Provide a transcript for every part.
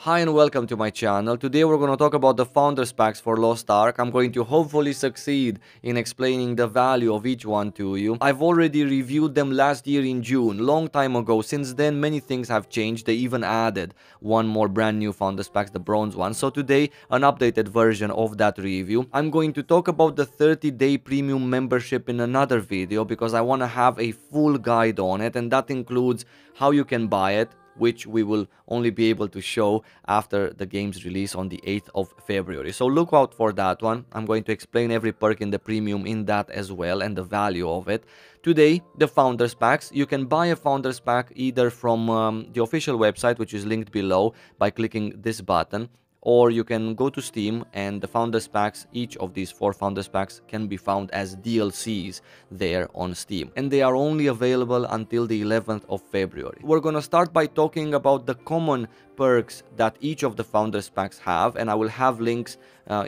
Hi and welcome to my channel. Today we're going to talk about the Founders Packs for Lost Ark. I'm going to hopefully succeed in explaining the value of each one to you. I've already reviewed them last year in June, long time ago. Since then many things have changed. They even added one more brand new Founders Packs, the bronze one. So today an updated version of that review. I'm going to talk about the 30-day premium membership in another video because I want to have a full guide on it, and that includes how you can buy it, which we will only be able to show after the game's release on the 8th of February. So look out for that one. I'm going to explain every perk in the premium in that as well and the value of it. Today, the Founders Packs. You can buy a Founders Pack either from the official website, which is linked below by clicking this button, or you can go to Steam, and the Founders Packs, each of these 4 Founders Packs can be found as DLCs there on Steam. And they are only available until the 11th of February. We're gonna start by talking about the common perks that each of the Founders Packs have, and I will have links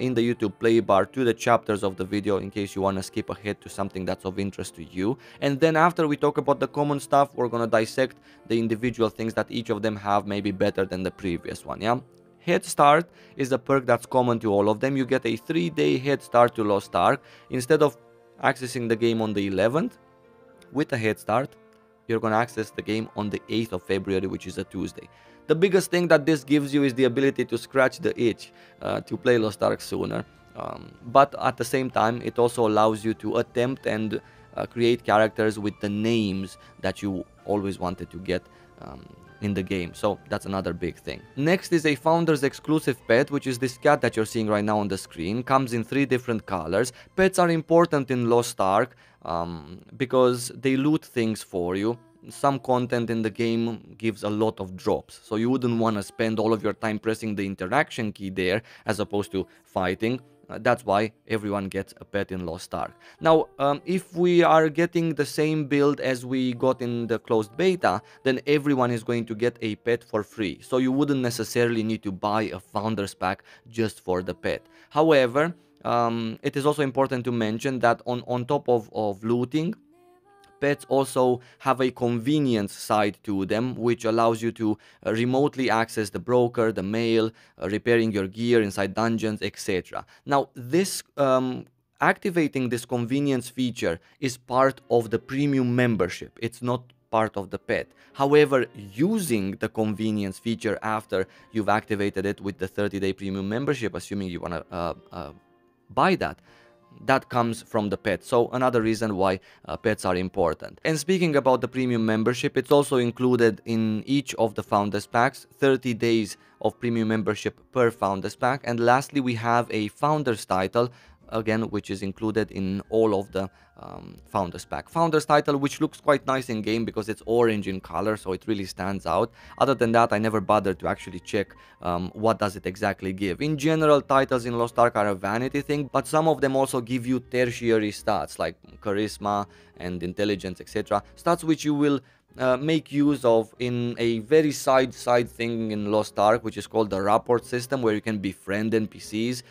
in the YouTube play bar to the chapters of the video in case you want to skip ahead to something that's of interest to you. And then after we talk about the common stuff, we're gonna dissect the individual things that each of them have maybe better than the previous one, yeah? Head Start is a perk that's common to all of them. You get a 3-day head start to Lost Ark. Instead of accessing the game on the 11th with a head start, you're going to access the game on the 8th of February, which is a Tuesday. The biggest thing that this gives you is the ability to scratch the itch to play Lost Ark sooner. But at the same time, it also allows you to attempt and create characters with the names that you always wanted to get in the game. So that's another big thing. Next is a Founders exclusive pet, which is this cat that you're seeing right now on the screen. Comes in 3 different colors. Pets are important in Lost Ark because they loot things for you. Some content in the game gives a lot of drops, so you wouldn't want to spend all of your time pressing the interaction key there as opposed to fighting. That's why everyone gets a pet in Lost Ark. Now, if we are getting the same build as we got in the closed beta, then everyone is going to get a pet for free. So you wouldn't necessarily need to buy a Founders Pack just for the pet. However, it is also important to mention that on top of looting, pets also have a convenience side to them, which allows you to remotely access the broker, the mail, repairing your gear inside dungeons, etc. Now, this activating this convenience feature is part of the premium membership. It's not part of the pet. However, using the convenience feature after you've activated it with the 30-day premium membership, assuming you want to buy that comes from the pet. So another reason why pets are important. And speaking about the premium membership, it's also included in each of the Founders Packs, 30 days of premium membership per Founders Pack. And lastly, we have a Founders title, again, which is included in all of the Founders Pack. Founders title, which looks quite nice in game because it's orange in color, so it really stands out. Other than that, I never bothered to actually check what does it exactly give. In general, titles in Lost Ark are a vanity thing, but some of them also give you tertiary stats like charisma and intelligence, etc. Stats which you will make use of in a very side thing in Lost Ark, which is called the Rapport system, where you can befriend NPCs.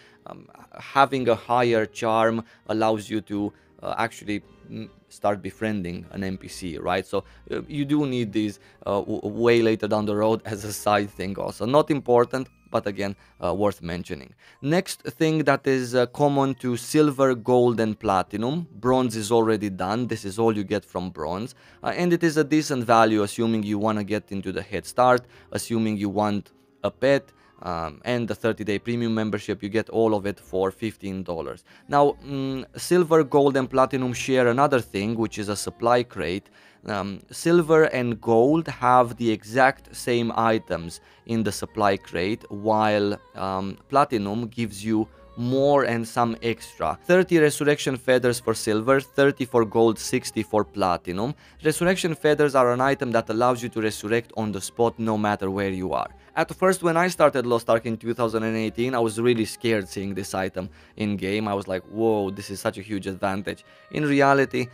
Having a higher charm allows you to actually start befriending an NPC, right? So you do need these way later down the road as a side thing also. Not important, but again, worth mentioning. Next thing that is common to silver, gold, and platinum. Bronze is already done. This is all you get from bronze. And it is a decent value, assuming you want to get into the head start, assuming you want a pet, and the 30-day premium membership. You get all of it for $15. Now, silver, gold, and platinum share another thing, which is a supply crate. Silver and gold have the exact same items in the supply crate, while platinum gives you more and some extra. 30 resurrection feathers for silver, 30 for gold, 60 for platinum. Resurrection feathers are an item that allows you to resurrect on the spot no matter where you are. At first, when I started Lost Ark in 2018, I was really scared seeing this item in game. I was like, whoa, this is such a huge advantage. In reality,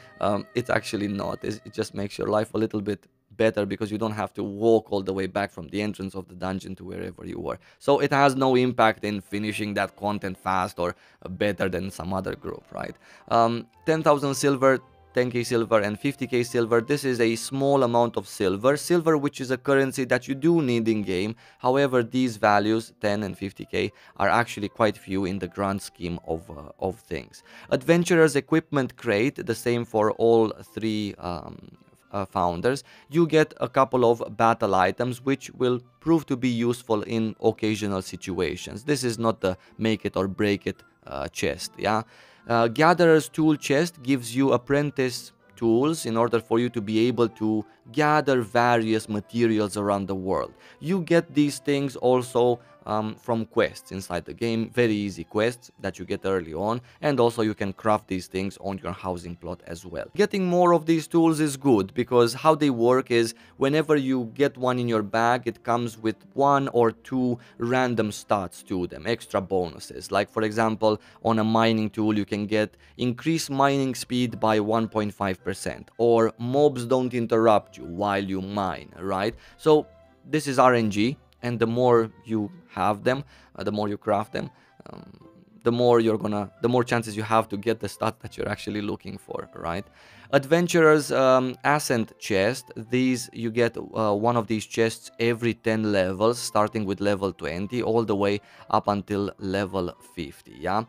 it's actually not. It just makes your life a little bit better because you don't have to walk all the way back from the entrance of the dungeon to wherever you were. So it has no impact in finishing that content fast or better than some other group, right? 10,000 silver, 10k silver and 50k silver. This is a small amount of silver, which is a currency that you do need in game. However, these values 10 and 50k are actually quite few in the grand scheme of things. Adventurer's equipment crate, the same for all three founders. You get a couple of battle items which will prove to be useful in occasional situations. This is not the make it or break it chest. Yeah. Gatherer's tool chest gives you apprentice tools in order for you to be able to gather various materials around the world. You get these things also from quests inside the game, very easy quests that you get early on, and also you can craft these things on your housing plot as well. Getting more of these tools is good because how they work is whenever you get one in your bag, it comes with 1 or 2 random stats to them, extra bonuses. Like for example, on a mining tool you can get increased mining speed by 1.5%, or mobs don't interrupt you while you mine, right? So this is RNG, and the more you have them, the more you craft them, the more chances you have to get the stats that you're actually looking for, right? Adventurer's ascent chest. These you get one of these chests every 10 levels, starting with level 20 all the way up until level 50. Yeah.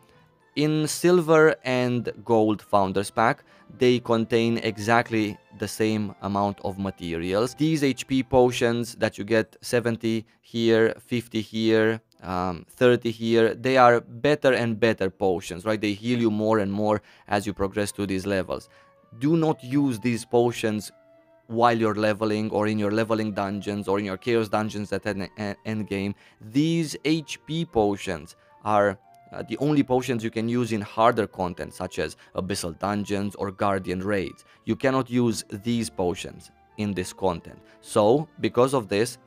In silver and gold founders pack, they contain exactly the same amount of materials. These HP potions that you get 70 here, 50 here, 30 here, they are better and better potions, right? They heal you more and more as you progress through these levels. Do not use these potions while you're leveling, or in your leveling dungeons, or in your chaos dungeons at end game. These HP potions are the only potions you can use in harder content, such as abyssal dungeons or guardian raids. You cannot use these potions in this content. So because of this,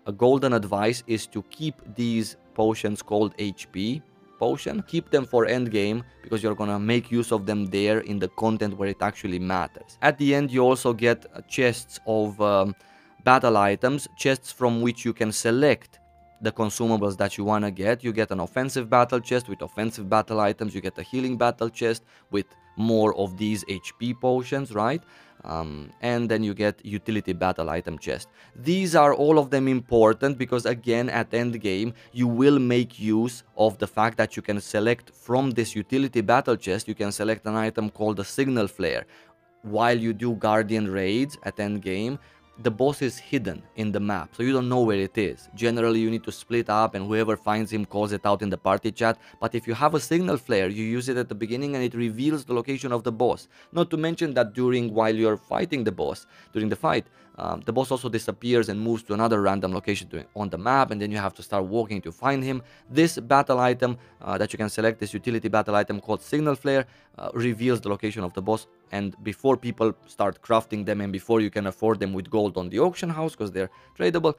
a golden advice is to keep these potions called HP potion, keep them for endgame, because you're gonna make use of them there in the content where it actually matters. At the end, you also get chests of battle items, chests from which you can select the consumables that you want to get. You get an offensive battle chest with offensive battle items. You get a healing battle chest with more of these HP potions, right? And then you get utility battle item chest. These are all of them important because again, at end game, you will make use of the fact that you can select from this utility battle chest, you can select an item called the signal flare. While you do guardian raids at end game, the boss is hidden in the map, so you don't know where it is. Generally, you need to split up and whoever finds him calls it out in the party chat. But if you have a signal flare, you use it at the beginning and it reveals the location of the boss. Not to mention that while you're fighting the boss, during the fight, the boss also disappears and moves to another random location on the map, and then you have to start walking to find him. This battle item that you can select, this utility battle item called signal flare, reveals the location of the boss. And before people start crafting them and before you can afford them with gold on the auction house because they're tradable,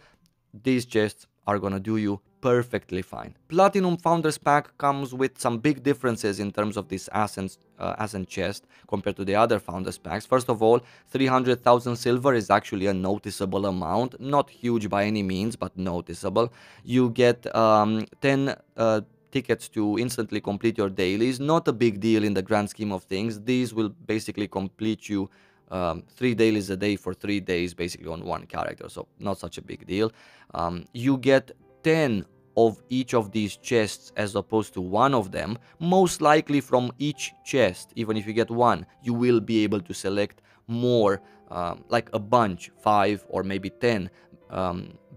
these chests are gonna do you perfectly fine. Platinum Founders Pack comes with some big differences in terms of this ascent chest compared to the other Founders Packs. First of all, 300,000 silver is actually a noticeable amount. Not huge by any means, but noticeable. You get 10 tickets to instantly complete your dailies. Not a big deal in the grand scheme of things. These will basically complete you 3 dailies a day for 3 days basically on one character, so not such a big deal. You get 10 of each of these chests as opposed to one of them. Most likely from each chest, even if you get one, you will be able to select more, like a bunch, 5 or maybe 10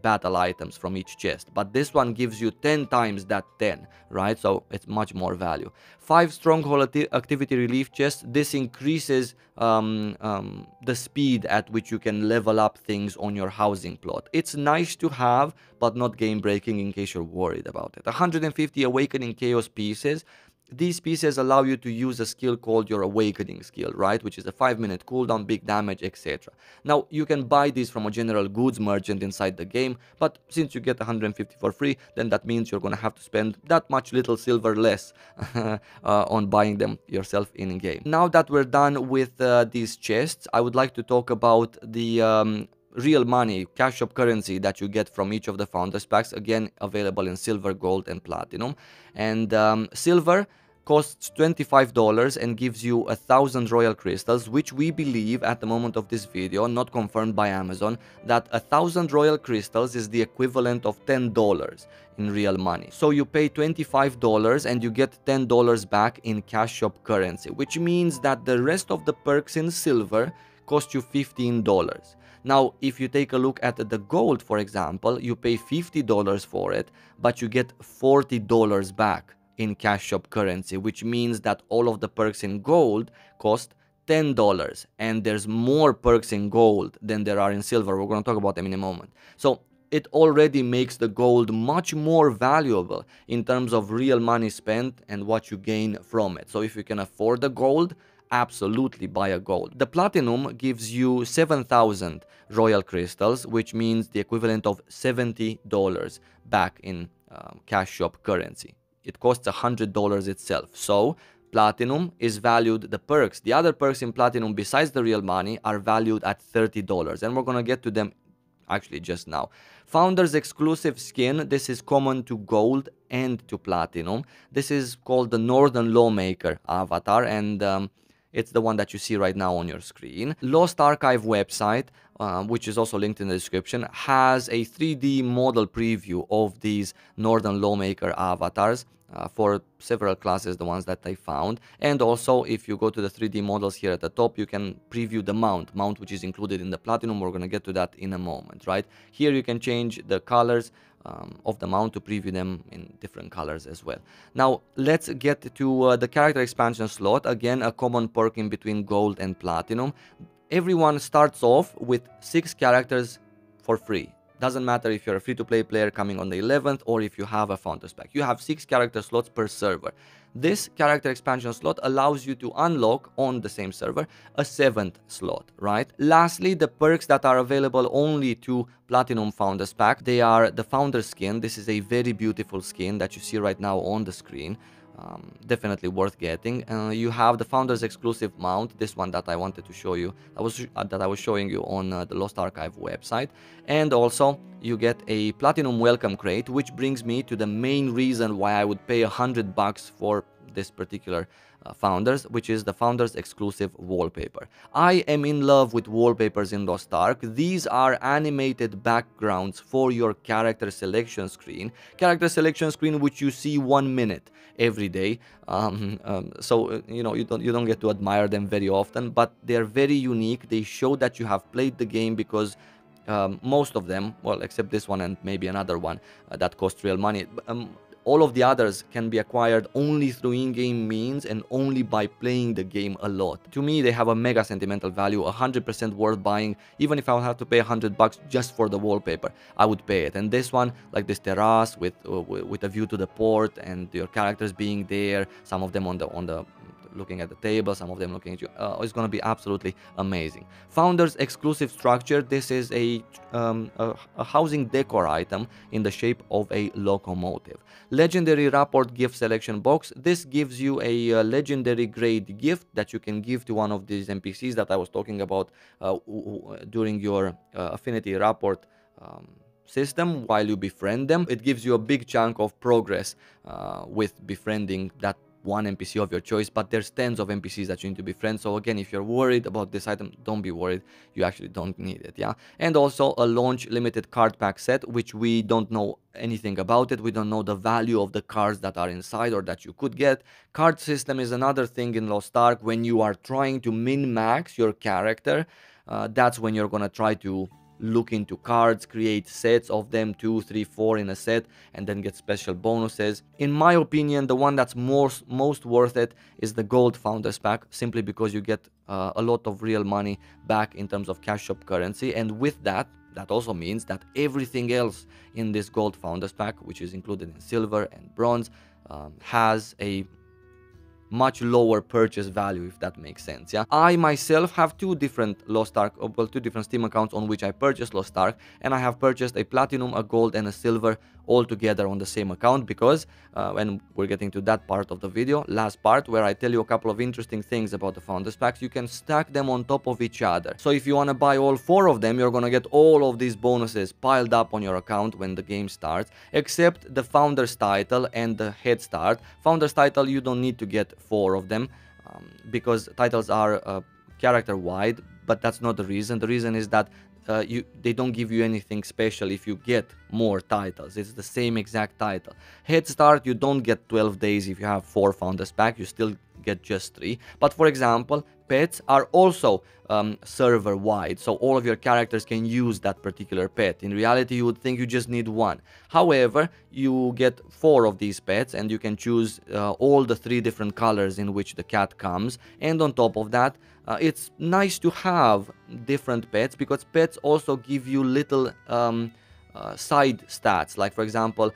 battle items from each chest, but this one gives you 10 times that 10, right? So it's much more value. 5 stronghold activity relief chests. This increases the speed at which you can level up things on your housing plot. It's nice to have, but not game breaking in case you're worried about it. 150 awakening chaos pieces. These pieces allow you to use a skill called your awakening skill, right? Which is a 5-minute cooldown, big damage, etc. Now, you can buy these from a general goods merchant inside the game, but since you get 150 for free, then that means you're gonna have to spend that much little silver less on buying them yourself in game. Now that we're done with these chests, I would like to talk about the real money, cash shop currency that you get from each of the founders packs, again available in silver, gold and platinum. And silver, costs $25 and gives you 1,000 royal crystals, which we believe at the moment of this video, not confirmed by Amazon, that 1,000 royal crystals is the equivalent of $10 in real money. So you pay $25 and you get $10 back in cash shop currency, which means that the rest of the perks in silver cost you $15. Now, if you take a look at the gold, for example, you pay $50 for it, but you get $40 back in cash shop currency, which means that all of the perks in gold cost $10, and there's more perks in gold than there are in silver. We're going to talk about them in a moment. So it already makes the gold much more valuable in terms of real money spent and what you gain from it. So if you can afford the gold, absolutely buy a gold. The platinum gives you 7,000 royal crystals, which means the equivalent of $70 back in cash shop currency. It costs $100 itself. So platinum is valued, the perks, the other perks in platinum besides the real money are valued at $30, and we're gonna get to them actually just now. Founders exclusive skin, this is common to gold and to platinum. This is called the Northern Lawmaker avatar, and it's the one that you see right now on your screen. Lost Archive website, which is also linked in the description, has a 3D model preview of these Northern Lawmaker avatars for several classes, the ones that I found. And also, if you go to the 3D models here at the top, you can preview the mount which is included in the platinum. We're going to get to that in a moment, right? Here you can change the colors of the mount to preview them in different colors as well. Now let's get to the character expansion slot. Again, a common perk in between gold and platinum. Everyone starts off with 6 characters for free. Doesn't matter if you're a free-to-play player coming on the 11th or if you have a founders pack. You have 6 character slots per server. This character expansion slot allows you to unlock on the same server a 7th slot, right? Lastly, the perks that are available only to Platinum Founders Pack, they are the Founder Skin. This is a very beautiful skin that you see right now on the screen. Definitely worth getting. You have the Founders exclusive mount, this one that I wanted to show you, that I was showing you on the Lost Archive website, and also you get a Platinum welcome crate, which brings me to the main reason why I would pay $100 for this particular Founders, which is the Founders exclusive wallpaper. I am in love with wallpapers in Lost Ark. These are animated backgrounds for your character selection screen. Character selection screen which you see 1 minute every day. So you know, you don't get to admire them very often, but they're very unique. They show that you have played the game, because most of them, well, except this one and maybe another one that costs real money, all of the others can be acquired only through in-game means and only by playing the game a lot. To me, they have a mega sentimental value, 100% worth buying. Even if I would have to pay $100 just for the wallpaper, I would pay it. And this one, like this terrace with a view to the port and your characters being there, some of them on the looking at the table, some of them looking at you, it's going to be absolutely amazing. Founders exclusive structure, this is a housing decor item in the shape of a locomotive. Legendary Rapport gift selection box, this gives you a legendary grade gift that you can give to one of these NPCs that I was talking about during your affinity Rapport system while you befriend them. It gives you a big chunk of progress with befriending that one NPC of your choice, but there's tens of NPCs that you need to befriend. So again, if you're worried about this item, don't be worried, you actually don't need it. Yeah. And also a launch limited card pack set, which we don't know anything about it. We don't know the value of the cards that are inside or that you could get. Card system is another thing in Lost Ark. When you are trying to min-max your character, that's when you're gonna try to look into cards, create sets of them, 2, 3, 4 in a set, and then get special bonuses. In my opinion, the one that's most worth it is the Gold Founders Pack, simply because you get a lot of real money back in terms of cash shop currency, and with that also means that everything else in this Gold Founders Pack, which is included in silver and bronze, has a much lower purchase value, if that makes sense. Yeah, I myself have two different Steam accounts on which I purchased Lost Ark, and I have purchased a platinum, a gold, and a silver all together on the same account, because when we're getting to that part of the video, last part, where I tell you a couple of interesting things about the Founders Packs, you can stack them on top of each other. So if you want to buy all 4 of them, you're gonna get all of these bonuses piled up on your account when the game starts, except the Founders title and the Head Start. Founders title, you don't need to get 4 of them, because titles are character wide, but that's not the reason. The reason is that they don't give you anything special if you get more titles. It's the same exact title. Head Start, you don't get 12 days if you have 4 Founders Pack, you still get just 3. But for example, pets are also server wide, so all of your characters can use that particular pet. In reality, you would think you just need 1. However, you get 4 of these pets, and you can choose all the 3 different colors in which the cat comes. And on top of that, it's nice to have different pets, because pets also give you little side stats, like for example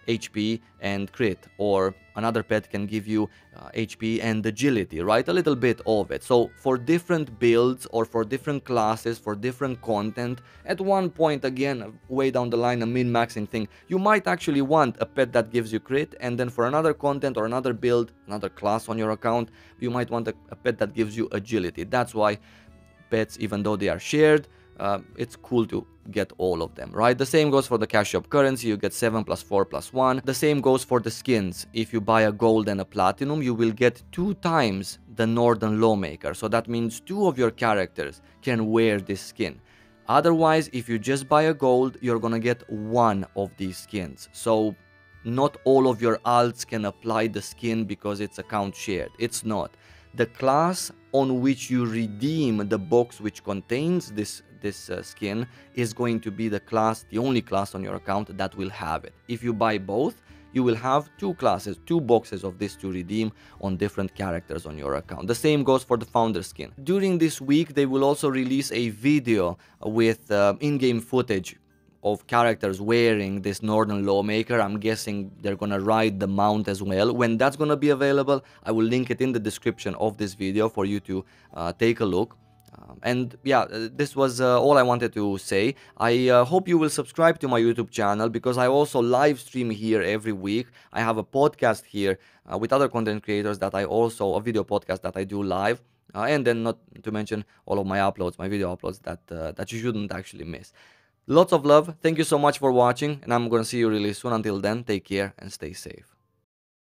HP and crit, or another pet can give you HP and agility, right? A little bit of it. So for different builds, or for different classes, for different content, at one point, again, way down the line, a min-maxing thing, you might actually want a pet that gives you crit, and then for another content or another build, another class on your account, you might want a pet that gives you agility. That's why pets, even though they are shared, it's cool to get all of them, right? The same goes for the cash shop currency. You get 7 plus 4 plus 1. The same goes for the skins. If you buy a gold and a platinum, you will get 2 times the Northern Lawmaker. So that means 2 of your characters can wear this skin. Otherwise, if you just buy a gold, you're gonna get 1 of these skins. So not all of your alts can apply the skin because it's account shared. It's not. The class on which you redeem the box which contains this skin is going to be the only class on your account that will have it. If you buy both, you will have 2 classes, 2 boxes of this to redeem on different characters on your account. The same goes for the founder skin. During this week, they will also release a video with in-game footage of characters wearing this Northern Lawmaker. I'm guessing they're gonna ride the mount as well. When that's gonna be available, I will link it in the description of this video for you to take a look. And yeah, this was all I wanted to say. I hope you will subscribe to my YouTube channel, because I also live stream here every week. I have a podcast here with other content creators that a video podcast that I do live. And then not to mention all of my uploads, my video uploads that you shouldn't actually miss. Lots of love. Thank you so much for watching, and I'm gonna see you really soon. Until then, take care and stay safe.